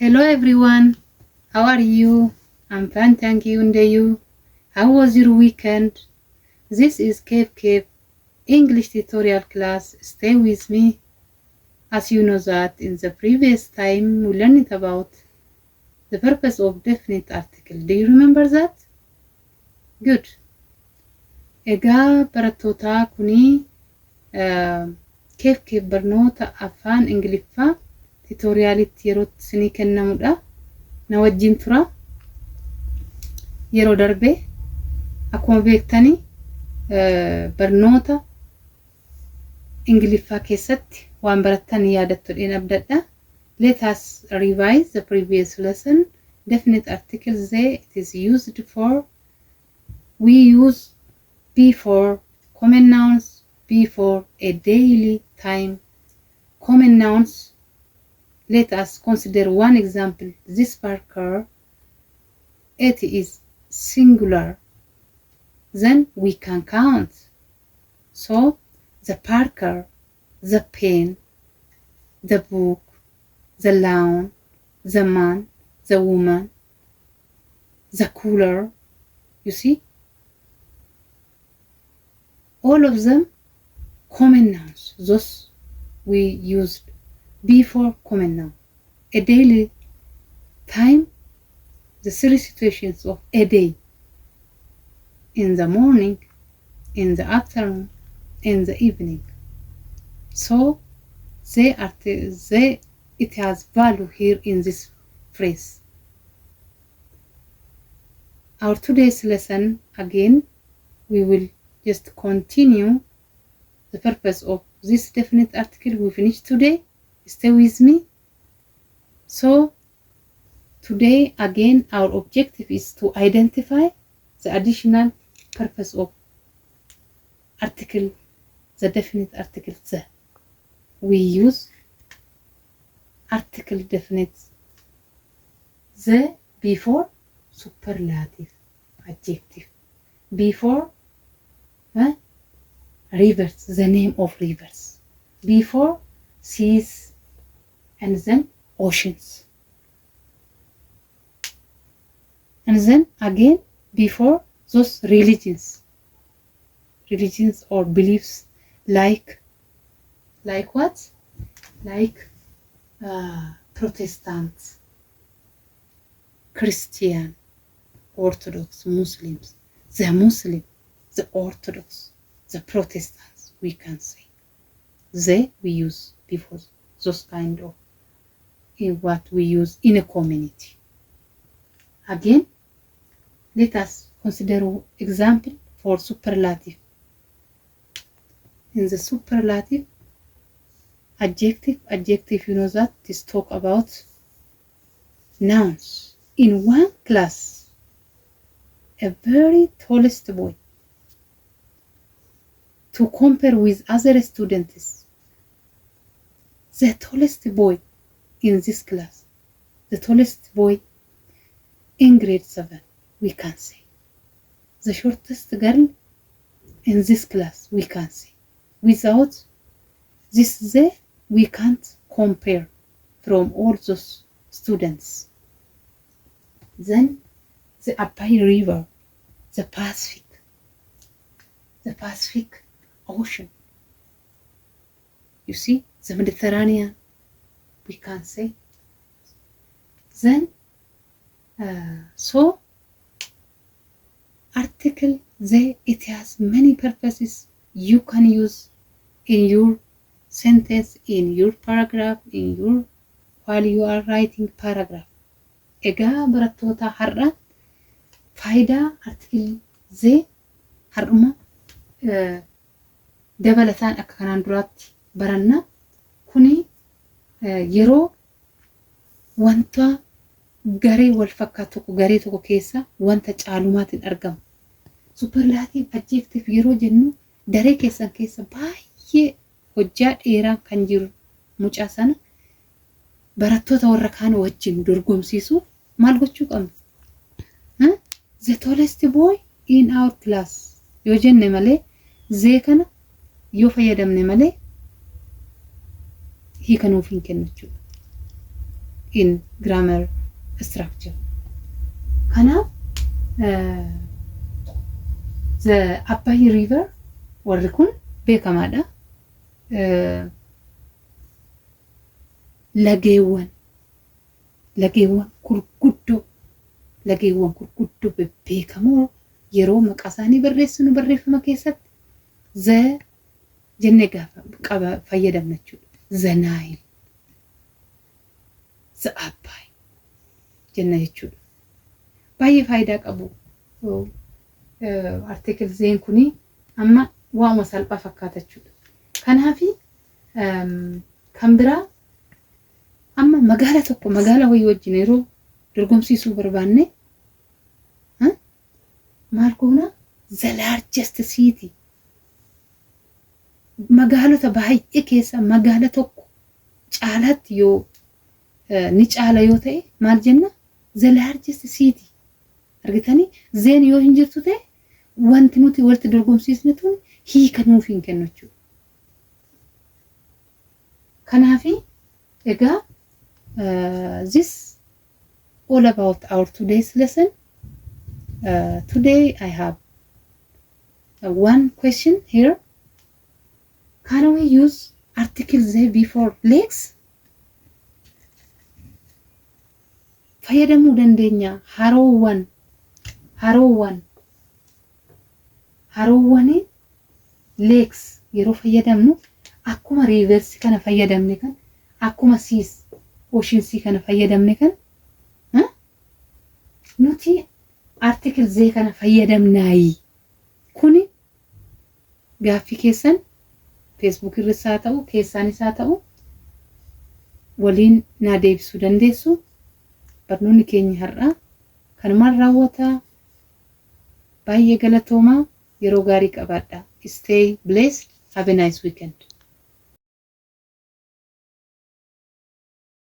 Hello everyone, how are you? I'm fine, thank you. And you? How was your weekend? This is Cave English tutorial class. Stay with me. As you know that in the previous time we learned about the purpose of definite article. Do you remember that? Good. Egaa barattoota kuni keef barnoota afaan Ingiliffaa tutorialitti yeroo isinii kennamudha. Na wajjin tura. Yeroo darbe akkuma beektani barnoota Ingiliffaa keessatti waan barattan yaadattuudhaan abdadha. Let us revise the previous lesson. Definite articles there, it is used for, we use before common nouns, before a daily time. Common nouns, let us consider one example. This Parker, it is singular. Then we can count. So the Parker, the pen, the book, the lawn, the man, the woman, the cooler. You see? All of them common nouns. Those we used before common noun. A daily time, the three situations of a day. In the morning, in the afternoon, in the evening. So it has value here in this phrase. Our today's lesson, again, we will just continue the purpose of this definite article we finished today. Stay with me. So today, again, our objective is to identify the additional purpose of article, the definite article the. We use article definite the before superlative adjective, before rivers, the name of rivers, before seas, and then oceans, and then again before those religions or beliefs, like what? Like Protestants, Christian, Orthodox, Muslims, the Orthodox, the Protestants, we can say. We use before those kind of in what we use in a community. Again, let us consider example for superlative. In the superlative, adjective, you know that is talk about nouns. In one class, a very tallest boy, to compare with other students, the tallest boy in this class, the tallest boy in grade 7, we can say. The shortest girl in this class, we can say. Without this we can't compare from all those students. Then the Abai River, the Pacific Ocean. You see, the Mediterranean, we can say. Then, so article it has many purposes you can use in your sentence, in your paragraph, while you are writing paragraph. Egaa barattoota har'a faayidaa article har'uma dabalataan akka kanaan duraatti baranna. Kuni yeroo wanta garee wal fakkaatu garee tokko keessa wanta caalumaatiin argamu. Superlative adjective yeroo jennu daree keessan keessa baay'ee hojjaa dheeraa kan jiru mucaa sana barattoota warra kaan wajjin dorgomsiisuuf maal gochuu qabna? The tallest boy in our class yoo jenne malee kana yoo fayyadamne malee hiika nuuf hin kennu jechuudha. in grammar structure. Kana the Abai River warri kun beekamaadha. Lageewwan gurguddoo beekamoo yeroo maqaa isaanii barreessinu barreeffama keessatti jennee gaafa fayyadamna jechuudha. The Nile, the Abai jenna jechuudha. Baay'ee faayidaa qabu. Article zeen kuni amma waa'uma salphaa fakkaata jechuudha. Kanaaf kan biraa amma magaala wayii wajjin yeroo dorgomsiisuu barbaanne maal goona? The largest city. Magaalota baay'ee keessa magaala tokko caalaatti yoo ni caala yoo ta'e maal jenna? The largest city. Argitanii zeen yoo hin jirtu ta'e wanti nuti walitti dorgomsiisne tun hiika nuuf hin kennu jechuudha. Kanaaf egaa this all about our today's lesson. Today I have one question here. Can we use article they before legs? Fayyadamuu dandeenya haroowwan legs yeroo fayyadamnu akkuma reverse kana fayyadamne kan akkuma seas ocean sea kana fayyadamne kan nuti article they kana fayyadamnaayi. Kuni gaaffii keessan Facebook irratti haa ta'u keessaanis haa ta'u waliin naa deebisuu dandeessu. Barnoonni keenya har'a kanumaan raawwata. Baay'ee galatoomaa. Yeroo gaarii qabaadha. Stay blessed. Have a nice weekend.